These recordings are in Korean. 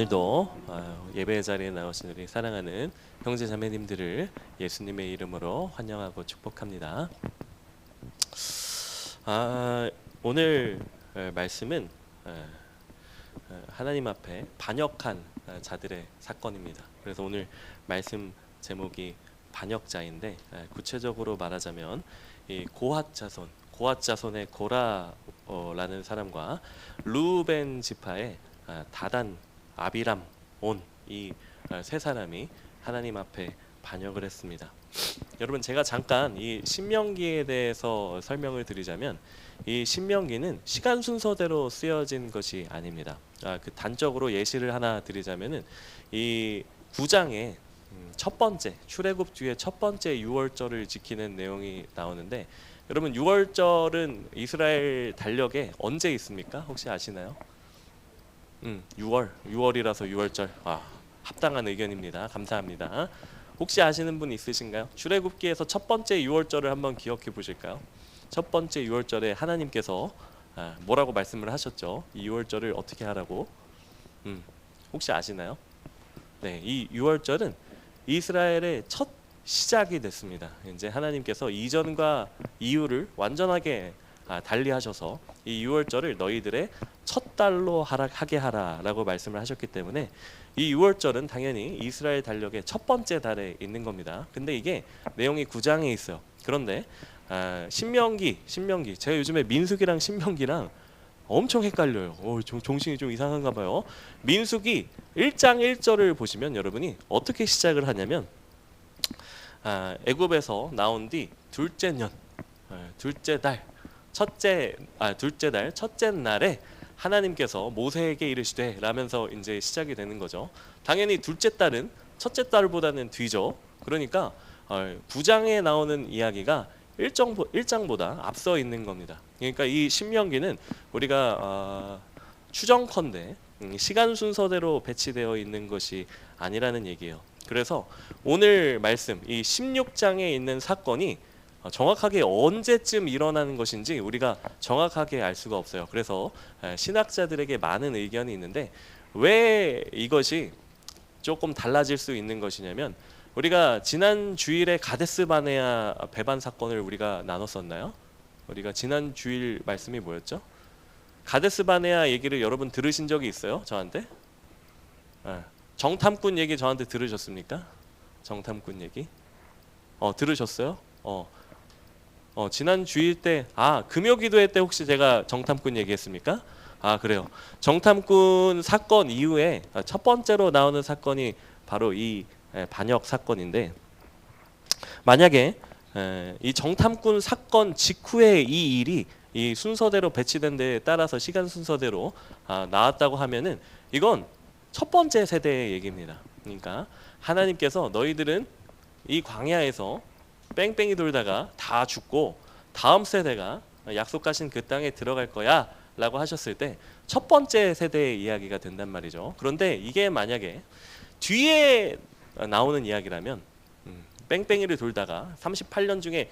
오늘도 예배의 자리에 나오신 우리 사랑하는 형제 자매님들을 예수님의 이름으로 환영하고 축복합니다. 오늘 말씀은 하나님 앞에 반역한 자들의 사건입니다. 그래서 오늘 말씀 제목이 반역자인데, 구체적으로 말하자면 이 고핫 자손의 고라라는 사람과 르우벤 지파의 다단, 아비람, 온 이 세 사람이 하나님 앞에 반역을 했습니다. 여러분, 제가 잠깐 이 신명기에 대해서 설명을 드리자면, 이 신명기는 시간 순서대로 쓰여진 것이 아닙니다. 그 단적으로 예시를 하나 드리자면은 이 9장에 첫 번째 출애굽 뒤에 첫 번째 유월절을 지키는 내용이 나오는데, 여러분, 유월절은 이스라엘 달력에 언제 있습니까? 혹시 아시나요? 6월이라서 유월절. 합당한 의견입니다. 감사합니다. 혹시 아시는 분 있으신가요? 출애굽기에서 첫 번째 유월절을 한번 기억해 보실까요? 첫 번째 유월절에 하나님께서 뭐라고 말씀을 하셨죠? 이 유월절을 어떻게 하라고? 혹시 아시나요? 네, 이 유월절은 이스라엘의 첫 시작이 됐습니다. 이제 하나님께서 이전과 이후를 완전하게 달리하셔서 이 유월절을 너희들의 첫 달로 하게 하라라고 말씀을 하셨기 때문에 이 유월절은 당연히 이스라엘 달력의 첫 번째 달에 있는 겁니다. 근데 이게 내용이 9장에 있어요. 그런데 신명기 제가 요즘에 민수기랑 신명기랑 엄청 헷갈려요. 정신이 좀 이상한가 봐요. 민수기 1장 1절을 보시면 여러분이 어떻게 시작을 하냐면, 애굽에서 나온 뒤 둘째 년, 둘째 달, 첫째 날에 하나님께서 모세에게 이르시되 라면서 이제 시작이 되는 거죠. 당연히 둘째 달은 첫째 달보다는 뒤죠. 그러니까 9장에 나오는 이야기가 1장보다 앞서 있는 겁니다. 그러니까 이 신명기는 우리가 추정컨대 시간 순서대로 배치되어 있는 것이 아니라는 얘기예요. 그래서 오늘 말씀 이 16장에 있는 사건이 정확하게 언제쯤 일어나는 것인지 우리가 정확하게 알 수가 없어요. 그래서 신학자들에게 많은 의견이 있는데, 왜 이것이 조금 달라질 수 있는 것이냐면, 우리가 지난 주일에 가데스 바네아 배반 사건을 우리가 나눴었나요? 우리가 지난 주일 말씀이 뭐였죠? 가데스 바네아 얘기를 여러분 들으신 적이 있어요? 저한테? 정탐꾼 얘기 저한테 들으셨습니까? 정탐꾼 얘기? 들으셨어요? 지난 주일 때 금요 기도회 때 혹시 제가 정탐꾼 얘기했습니까? 그래요. 정탐꾼 사건 이후에 첫 번째로 나오는 사건이 바로 이 반역 사건인데, 만약에 이 정탐꾼 사건 직후에 이 일이 이 순서대로 배치된 데에 따라서 시간 순서대로 나왔다고 하면은 이건 첫 번째 세대의 얘기입니다. 그러니까 하나님께서 너희들은 이 광야에서 뺑뺑이 돌다가 다 죽고 다음 세대가 약속하신 그 땅에 들어갈 거야 라고 하셨을 때 첫 번째 세대의 이야기가 된단 말이죠. 그런데 이게 만약에 뒤에 나오는 이야기라면, 뺑뺑이를 돌다가 38년 중에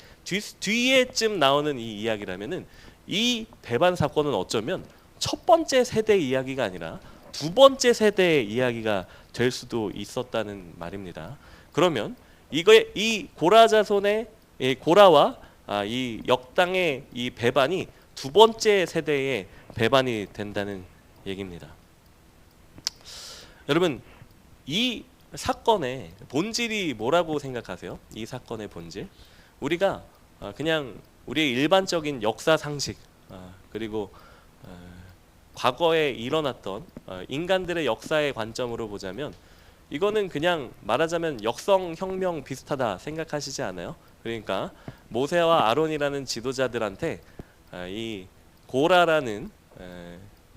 뒤에쯤 나오는 이 이야기라면은 이 배반 사건은 어쩌면 첫 번째 세대의 이야기가 아니라 두 번째 세대의 이야기가 될 수도 있었다는 말입니다. 그러면 이 고라 자손의 고라와 이 역당의 이 배반이 두 번째 세대의 배반이 된다는 얘기입니다. 여러분, 이 사건의 본질이 뭐라고 생각하세요? 이 사건의 본질? 우리가 그냥 우리의 일반적인 역사 상식, 그리고 과거에 일어났던 인간들의 역사의 관점으로 보자면 이거는 그냥 말하자면 역성혁명 비슷하다 생각하시지 않아요? 그러니까 모세와 아론이라는 지도자들한테 이 고라라는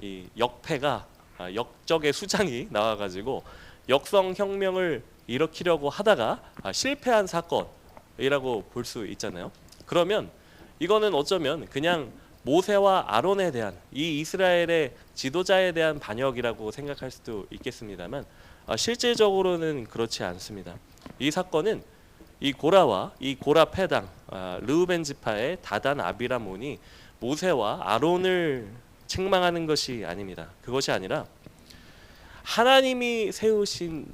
이 역패가 역적의 수장이 나와가지고 역성혁명을 일으키려고 하다가 실패한 사건이라고 볼 수 있잖아요. 그러면 이거는 어쩌면 그냥 모세와 아론에 대한 이 이스라엘의 지도자에 대한 반역이라고 생각할 수도 있겠습니다만, 실질적으로는 그렇지 않습니다. 이 사건은 이 고라와 이 고라 패당 르우벤 지파의 다단, 아비람, 온이 모세와 아론을 책망하는 것이 아닙니다. 그것이 아니라 하나님이 세우신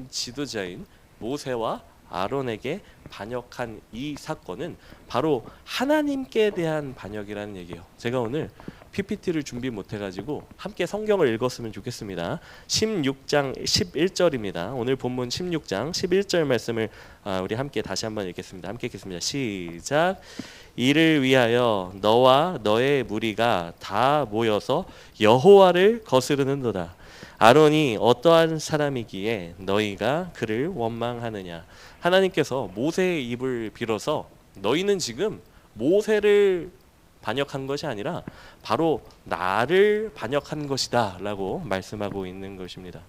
지도자인 모세와 아론에게 반역한 이 사건은 바로 하나님께 대한 반역이라는 얘기예요. 제가 오늘 PPT를 준비 못해가지고 함께 성경을 읽었으면 좋겠습니다. 16장 11절입니다. 오늘 본문 16장 11절 말씀을 우리 함께 다시 한번 읽겠습니다. 함께 읽겠습니다. 시작. 이를 위하여 너와 너의 무리가 다 모여서 여호와를 거스르는도다. 아론이 어떠한 사람이기에 너희가 그를 원망하느냐. 하나님께서 모세의 입을 빌어서 너희는 지금 모세를 반역한 것이 아니라 바로 나를 반역한 것이다 라고 말씀하고 있는 것입니다.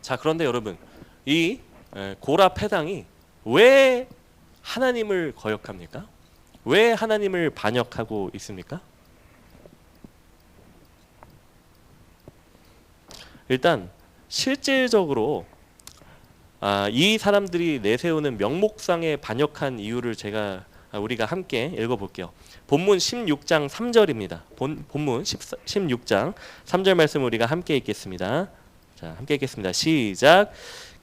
자, 그런데 여러분, 이 고라 패당이 왜 하나님을 거역합니까? 왜 하나님을 반역하고 있습니까? 일단 실질적으로 이 사람들이 내세우는 명목상에 반역한 이유를 우리가 함께 읽어볼게요. 본문 16장 3절입니다. 본문 16장 3절 말씀 우리가 함께 읽겠습니다. 자, 함께 읽겠습니다. 시작.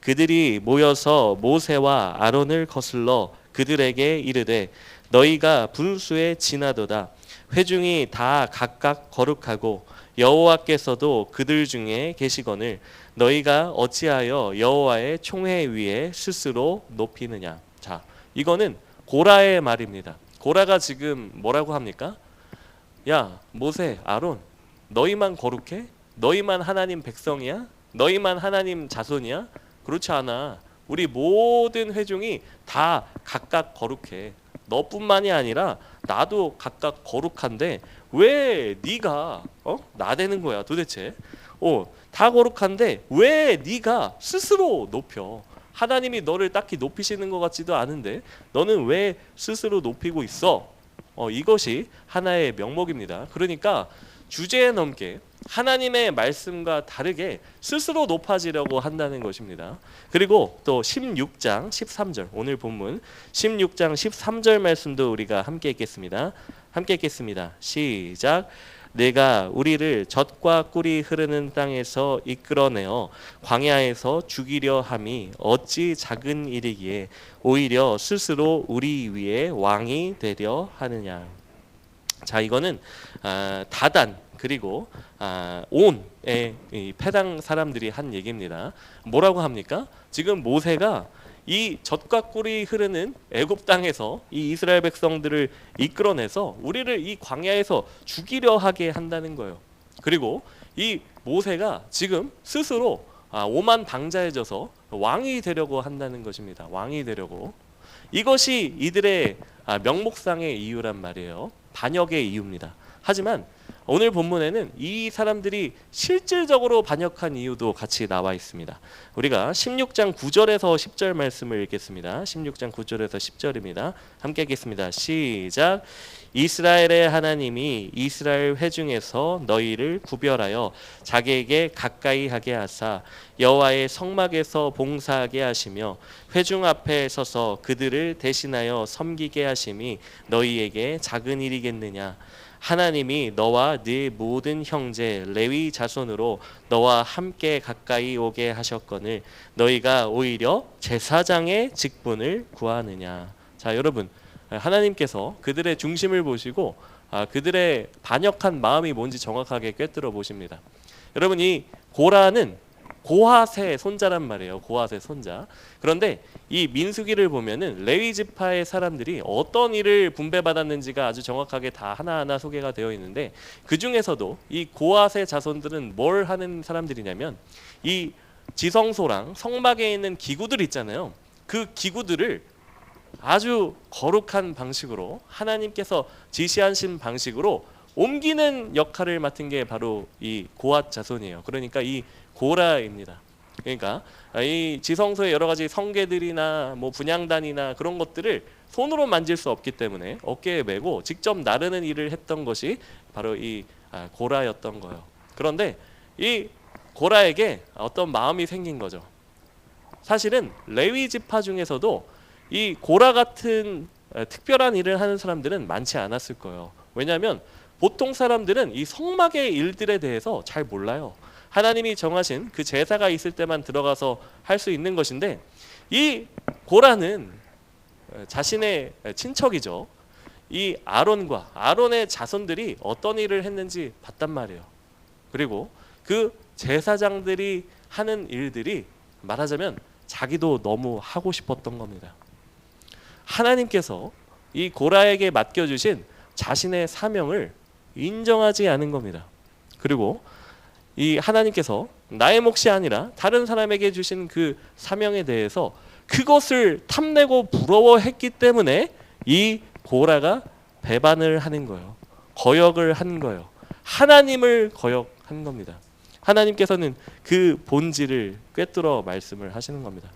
그들이 모여서 모세와 아론을 거슬러 그들에게 이르되 너희가 분수에 지나도다. 회중이 다 각각 거룩하고 여호와께서도 그들 중에 계시거늘 너희가 어찌하여 여호와의 총회 위에 스스로 높이느냐. 자, 이거는 고라의 말입니다. 고라가 지금 뭐라고 합니까? 야, 모세, 아론, 너희만 거룩해? 너희만 하나님 백성이야? 너희만 하나님 자손이야? 그렇지 않아. 우리 모든 회중이 다 각각 거룩해. 너뿐만이 아니라 나도 각각 거룩한데 왜 네가 나대는 거야 도대체? 다 거룩한데 왜 네가 스스로 높여? 하나님이 너를 딱히 높이시는 것 같지도 않은데 너는 왜 스스로 높이고 있어? 이것이 하나의 명목입니다. 그러니까 주제에 넘게 하나님의 말씀과 다르게 스스로 높아지려고 한다는 것입니다. 그리고 또 16장 13절 오늘 본문 16장 13절 말씀도 우리가 함께 읽겠습니다. 함께 읽겠습니다. 시작. 내가 우리를 젖과 꿀이 흐르는 땅에서 이끌어내어 광야에서 죽이려 함이 어찌 작은 일이기에 오히려 스스로 우리 위에 왕이 되려 하느냐. 자, 이거는 다단 그리고 온의 패당 사람들이 한 얘기입니다. 뭐라고 합니까? 지금 모세가 이 젖과 꿀이 흐르는 애굽 땅에서 이 이스라엘 백성들을 이끌어내서 우리를 이 광야에서 죽이려 하게 한다는 거예요. 그리고 이 모세가 지금 스스로 오만 방자해져서 왕이 되려고 한다는 것입니다. 왕이 되려고. 이것이 이들의 명목상의 이유란 말이에요. 반역의 이유입니다. 하지만 오늘 본문에는 이 사람들이 실질적으로 반역한 이유도 같이 나와 있습니다. 우리가 16장 9절에서 10절 말씀을 읽겠습니다. 16장 9절에서 10절입니다. 함께 읽겠습니다. 시작. 이스라엘의 하나님이 이스라엘 회중에서 너희를 구별하여 자기에게 가까이 하게 하사 여호와의 성막에서 봉사하게 하시며 회중 앞에 서서 그들을 대신하여 섬기게 하심이 너희에게 작은 일이겠느냐. 하나님이 너와 네 모든 형제 레위 자손으로 너와 함께 가까이 오게 하셨거늘 너희가 오히려 제사장의 직분을 구하느냐. 자, 여러분, 하나님께서 그들의 중심을 보시고 그들의 반역한 마음이 뭔지 정확하게 꿰뚫어 보십니다. 여러분, 이 고라는 고핫의 손자란 말이에요. 고핫의 손자. 그런데 이 민수기를 보면은 레위 지파의 사람들이 어떤 일을 분배받았는지가 아주 정확하게 다 하나하나 소개가 되어 있는데 그 중에서도 이 고핫의 자손들은 뭘 하는 사람들이냐면 이 지성소랑 성막에 있는 기구들 있잖아요. 그 기구들을 아주 거룩한 방식으로 하나님께서 지시하신 방식으로 옮기는 역할을 맡은 게 바로 이 고핫 자손이에요. 그러니까 이 고라입니다. 그러니까 이 지성소의 여러 가지 성게들이나 뭐 분향단이나 그런 것들을 손으로 만질 수 없기 때문에 어깨에 메고 직접 나르는 일을 했던 것이 바로 이 고라였던 거예요. 그런데 이 고라에게 어떤 마음이 생긴 거죠. 사실은 레위 지파 중에서도 이 고라 같은 특별한 일을 하는 사람들은 많지 않았을 거예요. 왜냐하면 보통 사람들은 이 성막의 일들에 대해서 잘 몰라요. 하나님이 정하신 그 제사가 있을 때만 들어가서 할 수 있는 것인데, 이 고라는 자신의 친척이죠. 이 아론과 아론의 자손들이 어떤 일을 했는지 봤단 말이에요. 그리고 그 제사장들이 하는 일들이 말하자면 자기도 너무 하고 싶었던 겁니다. 하나님께서 이 고라에게 맡겨주신 자신의 사명을 인정하지 않은 겁니다. 그리고 이 하나님께서 나의 몫이 아니라 다른 사람에게 주신 그 사명에 대해서 그것을 탐내고 부러워했기 때문에 이 고라가 배반을 하는 거예요. 거역을 한 거예요. 하나님을 거역한 겁니다. 하나님께서는 그 본질을 꿰뚫어 말씀을 하시는 겁니다.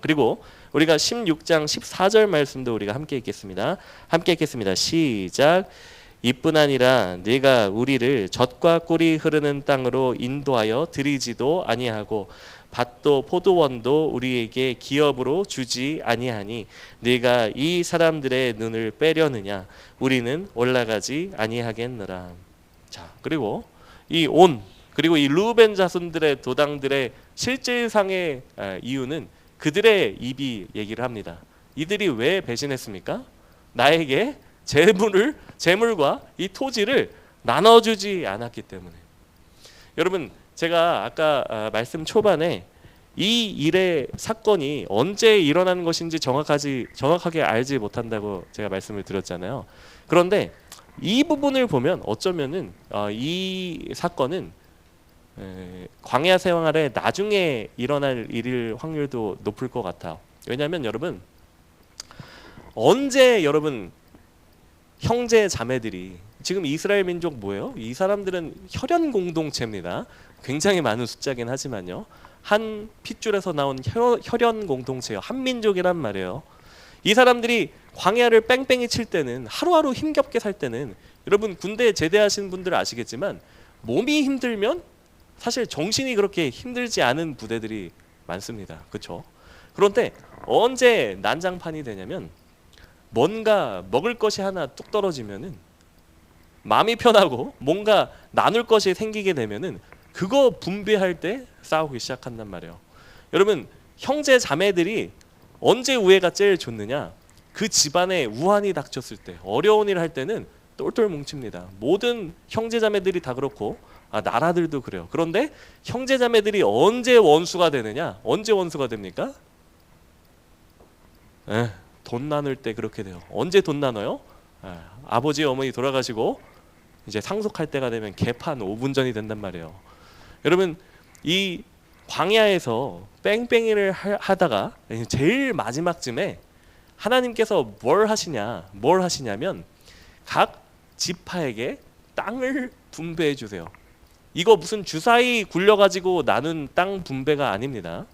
그리고 우리가 16장 14절 말씀도 우리가 함께 읽겠습니다. 함께 읽겠습니다. 시작. 이뿐 아니라 네가 우리를 젖과 꿀이 흐르는 땅으로 인도하여 들이지도 아니하고 밭도 포도원도 우리에게 기업으로 주지 아니하니 네가 이 사람들의 눈을 빼려느냐? 우리는 올라가지 아니하겠느라. 자, 그리고 그리고 이 루벤 자손들의 도당들의 실질상의 이유는 그들의 입이 얘기를 합니다. 이들이 왜 배신했습니까? 나에게 재물과 이 토지를 나눠주지 않았기 때문에. 여러분, 제가 아까 말씀 초반에 이 일의 사건이 언제 일어나는 것인지 정확하게 알지 못한다고 제가 말씀을 드렸잖아요. 그런데 이 부분을 보면 어쩌면은 이 사건은 광야 생활에 나중에 일어날 일일 확률도 높을 것 같아요. 왜냐하면 여러분, 언제 여러분 형제 자매들이 지금 이스라엘 민족 뭐예요? 이 사람들은 혈연 공동체입니다. 굉장히 많은 숫자긴 하지만요. 한 핏줄에서 나온 혈연 공동체예요. 한민족이란 말이에요. 이 사람들이 광야를 뺑뺑이 칠 때는, 하루하루 힘겹게 살 때는, 여러분 군대 제대하신 분들 아시겠지만 몸이 힘들면 사실 정신이 그렇게 힘들지 않은 부대들이 많습니다. 그렇죠? 그런데 언제 난장판이 되냐면, 뭔가 먹을 것이 하나 뚝 떨어지면은 마음이 편하고 뭔가 나눌 것이 생기게 되면은 그거 분배할 때 싸우기 시작한단 말이에요. 여러분, 형제 자매들이 언제 우애가 제일 좋느냐? 그 집안에 우환이 닥쳤을 때, 어려운 일을 할 때는 똘똘 뭉칩니다. 모든 형제 자매들이 다 그렇고 나라들도 그래요. 그런데 형제 자매들이 언제 원수가 되느냐? 언제 원수가 됩니까? 돈 나눌 때 그렇게 돼요. 언제 돈 나눠요? 아버지 어머니 돌아가시고 이제 상속할 때가 되면 개판 5분 전이 된단 말이에요. 여러분, 이 광야에서 뺑뺑이를 하다가 제일 마지막쯤에 하나님께서 뭘 하시냐면 각 지파에게 땅을 분배해 주세요. 이거 무슨 주사위 굴려가지고 나눈 땅 분배가 아닙니다.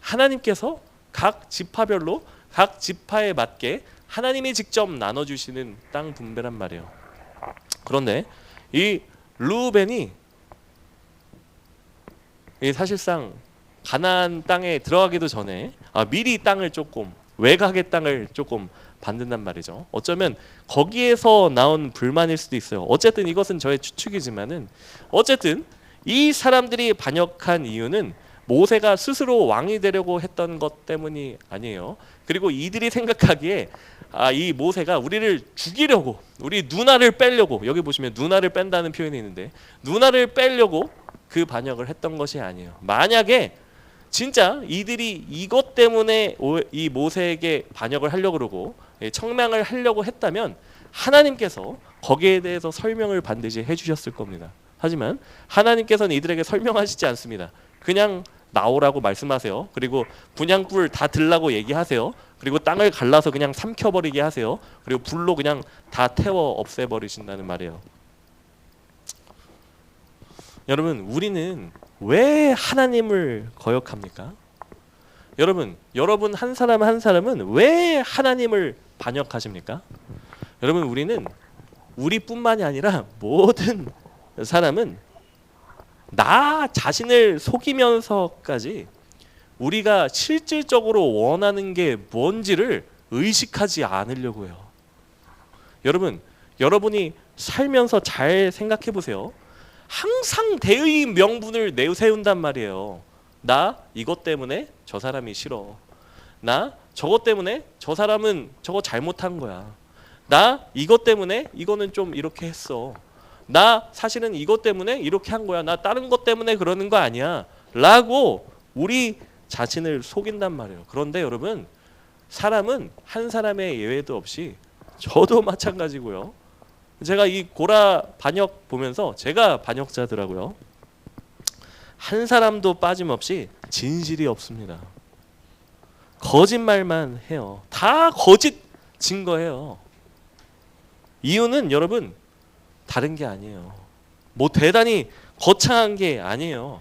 하나님께서 각 지파별로 각 지파에 맞게 하나님이 직접 나눠주시는 땅 분배란 말이에요. 그런데 이 르우벤이 사실상 가나안 땅에 들어가기도 전에 미리 땅을 조금, 외곽의 땅을 조금 받는단 말이죠. 어쩌면 거기에서 나온 불만일 수도 있어요. 어쨌든 이것은 저의 추측이지만은, 어쨌든 이 사람들이 반역한 이유는 모세가 스스로 왕이 되려고 했던 것 때문이 아니에요. 그리고 이들이 생각하기에 이 모세가 우리를 죽이려고, 우리 누나를 빼려고, 여기 보시면 누나를 뺀다는 표현이 있는데 누나를 빼려고 그 반역을 했던 것이 아니에요. 만약에 진짜 이들이 이것 때문에 이 모세에게 반역을 하려고 그러고 청명을 하려고 했다면 하나님께서 거기에 대해서 설명을 반드시 해주셨을 겁니다. 하지만 하나님께서는 이들에게 설명하시지 않습니다. 그냥 나오라고 말씀하세요. 그리고 분향불 다 들라고 얘기하세요. 그리고 땅을 갈라서 그냥 삼켜버리게 하세요. 그리고 불로 그냥 다 태워 없애버리신다는 말이에요. 여러분, 우리는 왜 하나님을 거역합니까? 여러분 한 사람 한 사람은 왜 하나님을 반역하십니까? 여러분, 우리뿐만이 아니라 모든 사람은 나 자신을 속이면서까지 우리가 실질적으로 원하는 게 뭔지를 의식하지 않으려고 해요. 여러분, 여러분이 살면서 잘 생각해 보세요. 항상 대의 명분을 내세운단 말이에요. 나 이것 때문에 저 사람이 싫어. 나 저것 때문에 저 사람은 저거 잘못한 거야. 나 이것 때문에 이거는 좀 이렇게 했어. 나 사실은 이것 때문에 이렇게 한 거야. 나 다른 것 때문에 그러는 거 아니야. 라고 우리 자신을 속인단 말이에요. 그런데 여러분, 사람은 한 사람의 예외도 없이 저도 마찬가지고요. 제가 이 고라 반역 보면서 제가 반역자더라고요. 한 사람도 빠짐없이 진실이 없습니다. 거짓말만 해요. 다 거짓 증거해요. 이유는 여러분 다른 게 아니에요. 뭐 대단히 거창한 게 아니에요.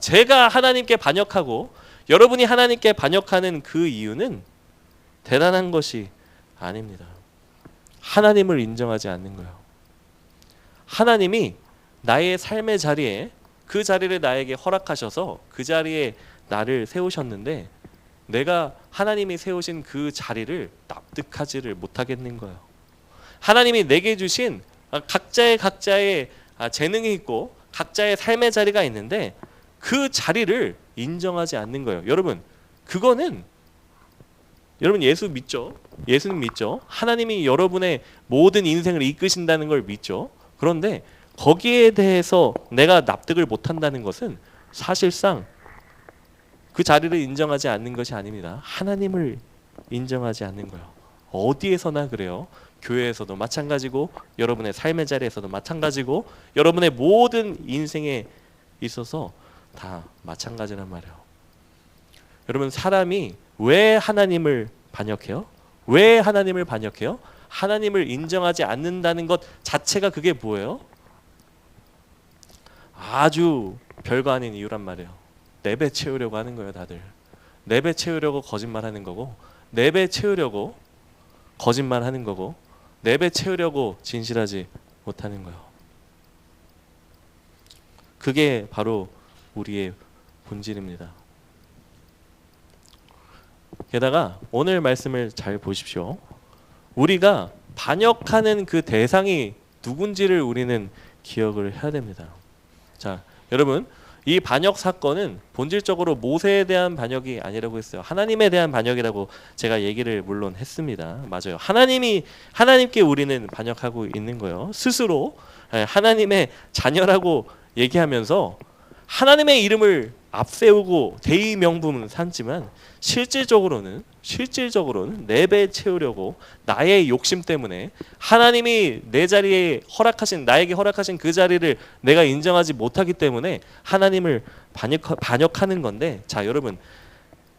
제가 하나님께 반역하고 여러분이 하나님께 반역하는 그 이유는 대단한 것이 아닙니다. 하나님을 인정하지 않는 거예요. 하나님이 나의 삶의 자리에 그 자리를 나에게 허락하셔서 그 자리에 나를 세우셨는데 내가 하나님이 세우신 그 자리를 납득하지를 못하겠는 거예요. 하나님이 내게 주신 각자의 재능이 있고 각자의 삶의 자리가 있는데 그 자리를 인정하지 않는 거예요. 여러분, 그거는 여러분 예수 믿죠? 예수는 믿죠? 하나님이 여러분의 모든 인생을 이끄신다는 걸 믿죠? 그런데 거기에 대해서 내가 납득을 못한다는 것은 사실상 그 자리를 인정하지 않는 것이 아닙니다. 하나님을 인정하지 않는 거예요. 어디에서나 그래요. 교회에서도 마찬가지고 여러분의 삶의 자리에서도 마찬가지고 여러분의 모든 인생에 있어서 다 마찬가지란 말이에요. 여러분, 사람이 왜 하나님을 반역해요? 왜 하나님을 반역해요? 하나님을 인정하지 않는다는 것 자체가 그게 뭐예요? 아주 별거 아닌 이유란 말이에요. 내 배 채우려고 하는 거예요, 다들. 내 배 채우려고 거짓말하는 거고, 내 배 채우려고 거짓말하는 거고, 내 배 채우려고 진실하지 못하는 거예요. 그게 바로 우리의 본질입니다. 게다가 오늘 말씀을 잘 보십시오. 우리가 반역하는 그 대상이 누군지를 우리는 기억을 해야 됩니다. 자, 여러분, 이 반역 사건은 본질적으로 모세에 대한 반역이 아니라고 했어요. 하나님에 대한 반역이라고 제가 얘기를 물론 했습니다. 맞아요. 하나님께 우리는 반역하고 있는 거예요. 스스로 하나님의 자녀라고 얘기하면서 하나님의 이름을 앞세우고 대의 명분은 삼지만 실질적으로는 내 배 채우려고 나의 욕심 때문에 하나님이 내 자리에 나에게 허락하신 그 자리를 내가 인정하지 못하기 때문에 하나님을 반역하는 건데, 자 여러분,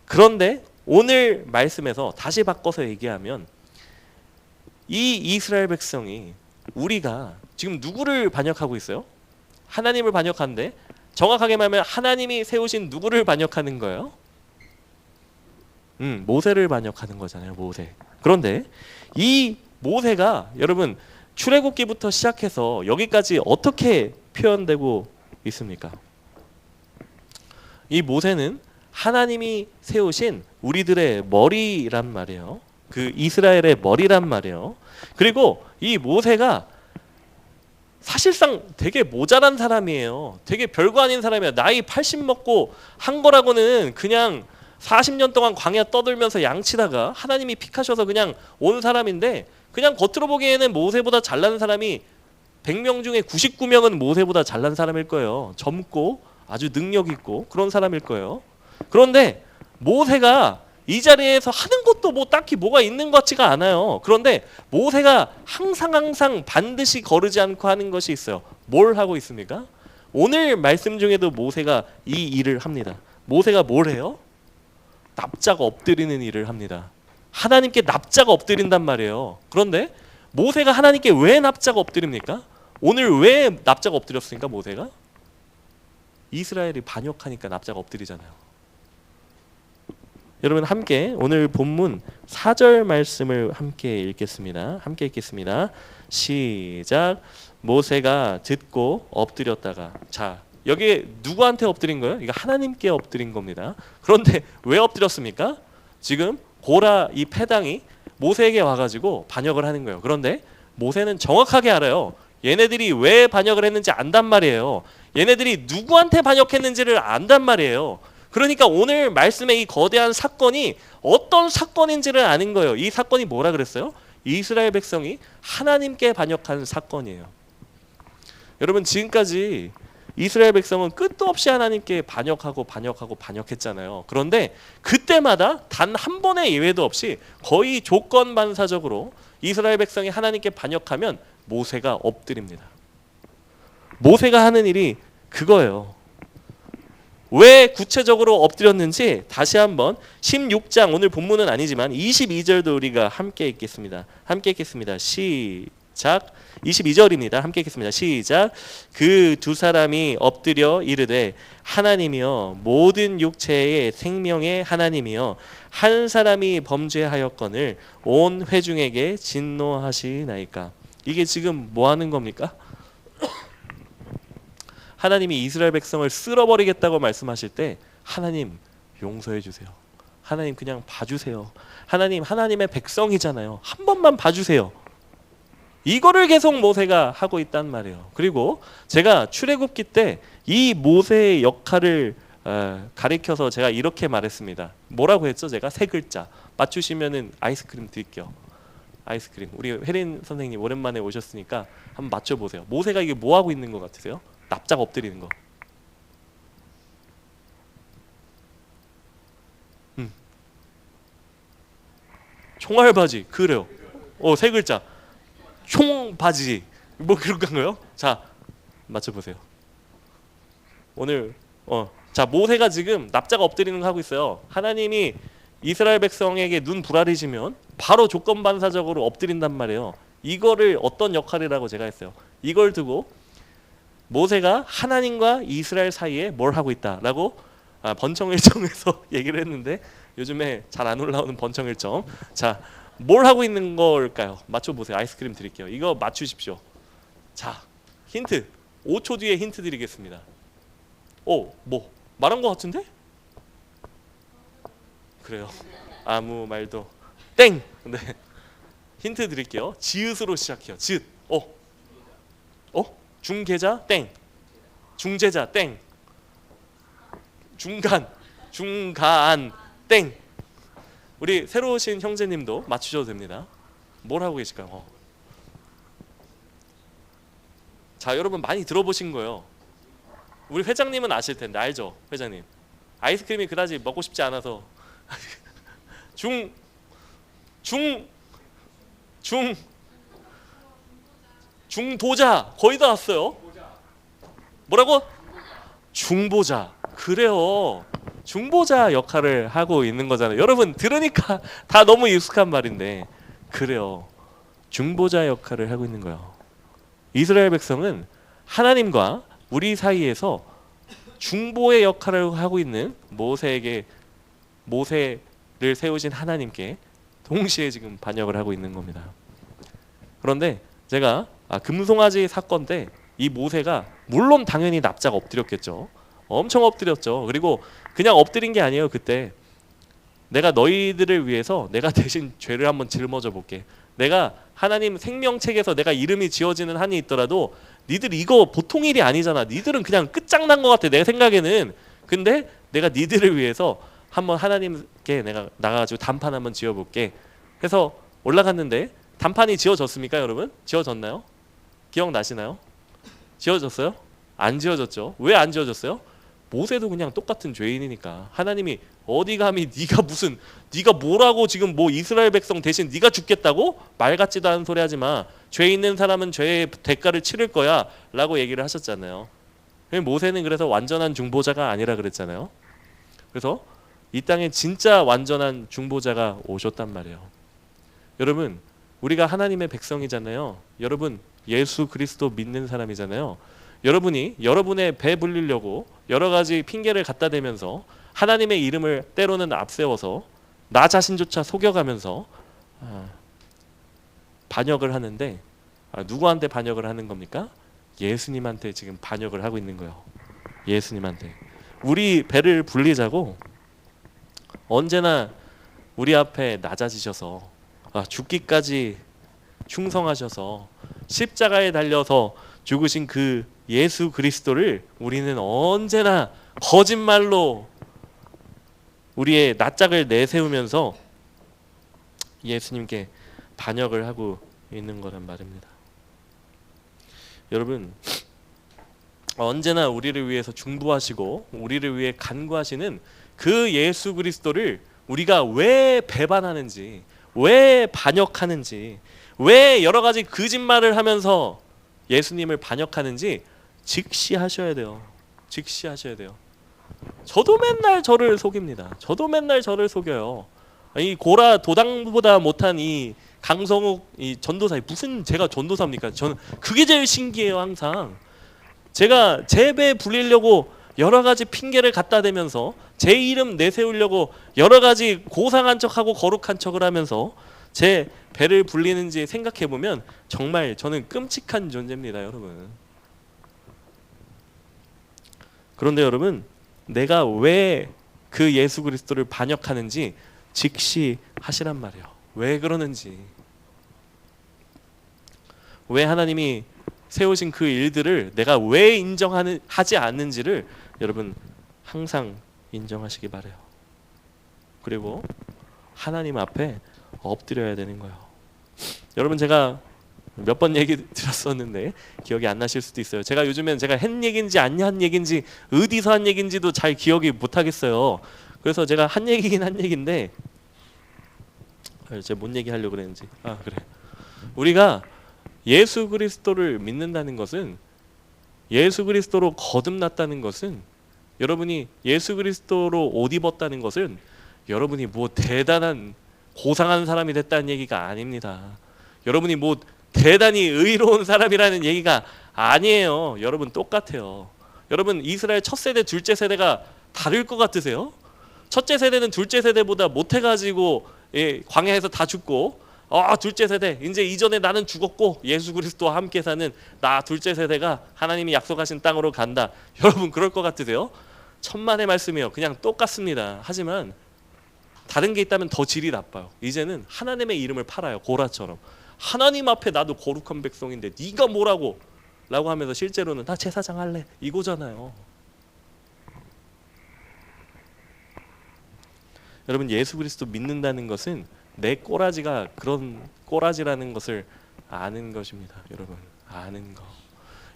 그런데 오늘 말씀에서 다시 바꿔서 얘기하면 이 이스라엘 백성이 우리가 지금 누구를 반역하고 있어요? 하나님을 반역하는데 정확하게 말하면 하나님이 세우신 누구를 반역하는 거예요? 모세를 반역하는 거잖아요. 모세. 그런데 이 모세가 여러분 출애굽기부터 시작해서 여기까지 어떻게 표현되고 있습니까? 이 모세는 하나님이 세우신 우리들의 머리란 말이에요. 그 이스라엘의 머리란 말이에요. 그리고 이 모세가 사실상 되게 모자란 사람이에요. 되게 별거 아닌 사람이에요. 나이 80 먹고 한 거라고는 그냥 40년 동안 광야 떠들면서 양치다가 하나님이 픽하셔서 그냥 온 사람인데, 그냥 겉으로 보기에는 모세보다 잘난 사람이 100명 중에 99명은 모세보다 잘난 사람일 거예요. 젊고 아주 능력 있고 그런 사람일 거예요. 그런데 모세가 이 자리에서 하는 것도 뭐 딱히 뭐가 있는 것 같지가 않아요. 그런데 모세가 항상 반드시 거르지 않고 하는 것이 있어요. 뭘 하고 있습니까? 오늘 말씀 중에도 모세가 이 일을 합니다. 모세가 뭘 해요? 납작 엎드리는 일을 합니다. 하나님께 납작 엎드린단 말이에요. 그런데 모세가 하나님께 왜 납작 엎드립니까? 오늘 왜 납작 엎드렸습니까? 모세가? 이스라엘이 반역하니까 납작 엎드리잖아요. 여러분, 함께 오늘 본문 4절 말씀을 함께 읽겠습니다. 함께 읽겠습니다. 시작. 모세가 듣고 엎드렸다가, 자 여기 누구한테 엎드린 거예요? 이거 하나님께 엎드린 겁니다. 그런데 왜 엎드렸습니까? 지금 고라 이 패당이 모세에게 와가지고 반역을 하는 거예요. 그런데 모세는 정확하게 알아요. 얘네들이 왜 반역을 했는지 안단 말이에요. 얘네들이 누구한테 반역했는지를 안단 말이에요. 그러니까 오늘 말씀의 이 거대한 사건이 어떤 사건인지를 아는 거예요. 이 사건이 뭐라 그랬어요? 이스라엘 백성이 하나님께 반역한 사건이에요. 여러분, 지금까지 이스라엘 백성은 끝도 없이 하나님께 반역했잖아요. 그런데 그때마다 단 한 번의 예외도 없이 거의 조건반사적으로 이스라엘 백성이 하나님께 반역하면 모세가 엎드립니다. 모세가 하는 일이 그거예요. 왜 구체적으로 엎드렸는지 다시 한번 16장, 오늘 본문은 아니지만 22절도 우리가 함께 읽겠습니다. 시작. 22절입니다. 함께 읽겠습니다. 시작. 그 두 사람이 엎드려 이르되 하나님이여, 모든 육체의 생명의 하나님이여, 한 사람이 범죄하였거늘 온 회중에게 진노하시나이까. 이게 지금 뭐 하는 겁니까? 하나님이 이스라엘 백성을 쓸어버리겠다고 말씀하실 때 하나님 용서해 주세요. 하나님 그냥 봐주세요. 하나님, 하나님의 백성이잖아요. 한 번만 봐주세요. 이거를 계속 모세가 하고 있단 말이에요. 그리고 제가 출애굽기 때 이 모세의 역할을 가리켜서 제가 이렇게 말했습니다. 뭐라고 했죠? 제가 세 글자. 맞추시면은 아이스크림 드릴게요. 아이스크림. 우리 혜린 선생님 오랜만에 오셨으니까 한번 맞춰보세요. 모세가 이게 뭐 하고 있는 것 같으세요? 납작 엎드리는 거. 총알바지. 그래요. 세 글자. 총바지. 뭐 그런 건가요? 자, 맞춰보세요. 오늘 자, 모세가 지금 납작 엎드리는 거 하고 있어요. 하나님이 이스라엘 백성에게 눈 부라리시면 바로 조건반사적으로 엎드린단 말이에요. 이거를 어떤 역할이라고 제가 했어요. 이걸 두고 모세가 하나님과 이스라엘 사이에 뭘 하고 있다라고 번청일정에서 얘기를 했는데 요즘에 잘 안 올라오는 번청일정. 자, 뭘 하고 있는 걸까요? 맞춰보세요. 아이스크림 드릴게요. 이거 맞추십시오. 자, 힌트. 5초 뒤에 힌트 드리겠습니다. 뭐 말한 것 같은데? 그래요. 아무 말도. 땡! 네. 힌트 드릴게요. 지읒으로 시작해요. 지읒. 중계자? 땡. 중재자? 땡. 중간? 땡. 우리 새로 오신 형제님도 맞추셔도 됩니다. 뭘 하고 계실까요? 자, 여러분 많이 들어보신 거예요. 우리 회장님은 아실 텐데, 알죠? 회장님. 아이스크림이 그다지 먹고 싶지 않아서 중도자. 거의 다 왔어요. 뭐라고? 중보자. 그래요. 중보자 역할을 하고 있는 거잖아요. 여러분 들으니까 다 너무 익숙한 말인데, 그래요. 중보자 역할을 하고 있는 거예요. 이스라엘 백성은 하나님과 우리 사이에서 중보의 역할을 하고 있는 모세를 세우신 하나님께 동시에 지금 반역을 하고 있는 겁니다. 그런데 제가 금송아지 사건 때 이 모세가 물론 당연히 납작 엎드렸겠죠. 엄청 엎드렸죠. 그리고 그냥 엎드린 게 아니에요. 그때 내가 너희들을 위해서 내가 대신 죄를 한번 짊어져 볼게. 내가 하나님 생명책에서 내가 이름이 지어지는 한이 있더라도 니들 이거 보통 일이 아니잖아. 니들은 그냥 끝장난 것 같아, 내 생각에는. 근데 내가 니들을 위해서 한번 하나님께 내가 나가가지고 단판 한번 지어볼게 해서 올라갔는데, 단판이 지어졌습니까 여러분? 지어졌나요? 기억나시나요? 지어졌어요? 안 지어졌죠. 왜 안 지어졌어요? 모세도 그냥 똑같은 죄인이니까. 하나님이 어디 감히 네가 뭐라고 지금 뭐 이스라엘 백성 대신 네가 죽겠다고? 말 같지도 않은 소리 하지 마. 죄 있는 사람은 죄의 대가를 치를 거야 라고 얘기를 하셨잖아요. 모세는 그래서 완전한 중보자가 아니라 그랬잖아요. 그래서 이 땅에 진짜 완전한 중보자가 오셨단 말이에요. 여러분, 우리가 하나님의 백성이잖아요. 여러분 예수 그리스도 믿는 사람이잖아요. 여러분이 여러분의 배 불리려고 여러 가지 핑계를 갖다 대면서 하나님의 이름을 때로는 앞세워서 나 자신조차 속여가면서 반역을 하는데, 누구한테 반역을 하는 겁니까? 예수님한테 지금 반역을 하고 있는 거예요. 예수님한테. 우리 배를 불리자고 죽기까지 충성하셔서 십자가에 달려서 죽으신 그 예수 그리스도를 우리는 언제나 거짓말로 우리의 낯짝을 내세우면서 예수님께 반역을 하고 있는 거란 말입니다. 여러분, 언제나 우리를 위해서 중보하시고 우리를 위해 간구하시는 그 예수 그리스도를 우리가 왜 배반하는지, 왜 반역하는지, 왜 여러 가지 거짓말을 하면서 예수님을 반역하는지 직시하셔야 돼요. 직시하셔야 돼요. 저도 맨날 저를 속입니다. 저도 맨날 저를 속여요. 이 고라 도당보다 못한 이 강성욱 이 전도사, 무슨 제가 전도사입니까? 저는 그게 제일 신기해요. 항상 제가 제 배 불리려고 여러 가지 핑계를 갖다 대면서 제 이름 내세우려고 여러 가지 고상한 척하고 거룩한 척을 하면서 제 배를 불리는지 생각해 보면 정말 저는 끔찍한 존재입니다, 여러분. 그런데 여러분, 내가 왜 그 예수 그리스도를 반역하는지 직시하시란 말이에요. 왜 그러는지, 왜 하나님이 세우신 그 일들을 내가 왜 하지 않는지를 여러분 항상 인정하시기 바래요. 그리고 하나님 앞에 엎드려야 되는 거예요. 여러분, 제가 몇 번 얘기 들었었는데 기억이 안 나실 수도 있어요. 제가 요즘엔 제가 한 얘기인지 안 한 얘기인지 어디서 한 얘기인지도 잘 기억이 못 하겠어요. 그래서 제가 한 얘기긴 한 얘기인데 제가 뭔 얘기 하려고 그랬는지. 그래. 우리가 예수 그리스도를 믿는다는 것은, 예수 그리스도로 거듭났다는 것은, 여러분이 예수 그리스도로 옷 입었다는 것은 여러분이 뭐 대단한 고상한 사람이 됐다는 얘기가 아닙니다. 여러분이 뭐 대단히 의로운 사람이라는 얘기가 아니에요. 여러분 똑같아요. 여러분 이스라엘 첫 세대, 둘째 세대가 다를 것 같으세요? 첫째 세대는 둘째 세대보다 못해가지고 광야에서 다 죽고, 둘째 세대 이제 이전에 나는 죽었고 예수 그리스도와 함께 사는 나 둘째 세대가 하나님이 약속하신 땅으로 간다. 여러분 그럴 것 같으세요? 천만의 말씀이요. 그냥 똑같습니다. 하지만 다른 게 있다면 더 질이 나빠요. 이제는 하나님의 이름을 팔아요. 고라처럼. 하나님 앞에 나도 거룩한 백성인데 네가 뭐라고 라고 하면서 실제로는 나 제사장 할래 이거잖아요. 여러분, 예수 그리스도 믿는다는 것은 내 꼬라지가 그런 꼬라지라는 것을 아는 것입니다. 여러분, 아는 거.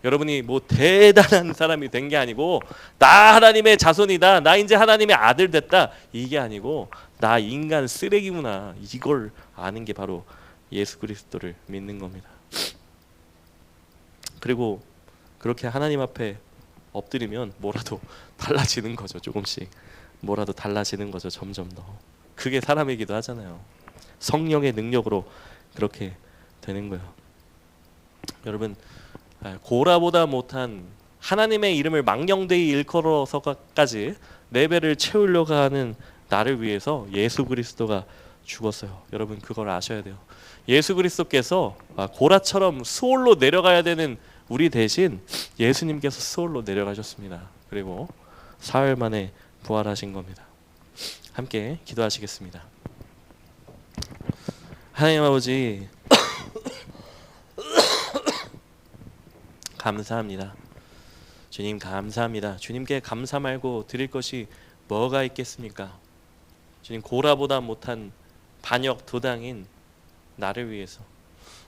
여러분이 뭐 대단한 사람이 된 게 아니고 나 하나님의 자손이다, 나 이제 하나님의 아들 됐다, 이게 아니고 나 인간 쓰레기구나, 이걸 아는 게 바로 예수 그리스도를 믿는 겁니다. 그리고 그렇게 하나님 앞에 엎드리면 뭐라도 달라지는 거죠. 조금씩 뭐라도 달라지는 거죠. 점점 더. 그게 사람이기도 하잖아요. 성령의 능력으로 그렇게 되는 거예요. 여러분, 고라보다 못한 하나님의 이름을 망령되이 일컬어서까지 내 배를 채우려고 하는 나를 위해서 예수 그리스도가 죽었어요. 여러분 그걸 아셔야 돼요. 예수 그리스도께서 고라처럼 수올로 내려가야 되는 우리 대신 예수님께서 수올로 내려가셨습니다. 그리고 사흘 만에 부활하신 겁니다. 함께 기도하시겠습니다. 하나님 아버지, 감사합니다. 주님 감사합니다. 주님께 감사 말고 드릴 것이 뭐가 있겠습니까? 주님, 고라보다 못한 반역 도당인 나를 위해서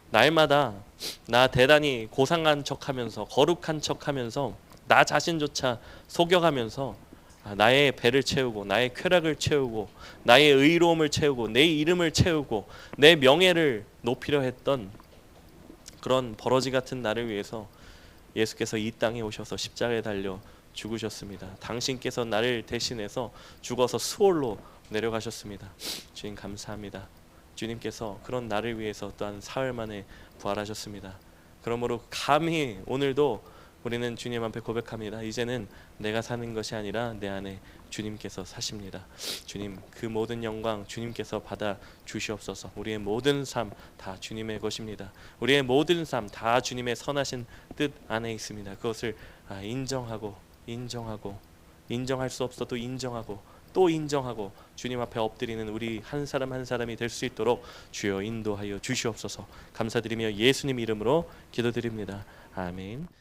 날마다 나 대단히 고상한 척하면서 거룩한 척하면서 나 자신조차 속여가면서 나의 배를 채우고 나의 쾌락을 채우고 나의 의로움을 채우고 내 이름을 채우고 내 명예를 높이려 했던 그런 버러지 같은 나를 위해서 예수께서 이 땅에 오셔서 십자가에 달려 죽으셨습니다. 당신께서 나를 대신해서 죽어서 수올로 내려가셨습니다. 주님 감사합니다. 주님께서 그런 나를 위해서 또한 사흘 만에 부활하셨습니다. 그러므로 감히 오늘도 우리는 주님 앞에 고백합니다. 이제는 내가 사는 것이 아니라 내 안에 주님께서 사십니다. 주님, 그 모든 영광 주님께서 받아 주시옵소서. 우리의 모든 삶 다 주님의 것입니다. 우리의 모든 삶 다 주님의 선하신 뜻 안에 있습니다. 그것을 인정하고 인정할 수 없어도 인정하고 또 인정하고 주님 앞에 엎드리는 우리 한 사람 한 사람이 될 수 있도록 주여 인도하여 주시옵소서. 감사드리며 예수님 이름으로 기도드립니다. 아멘.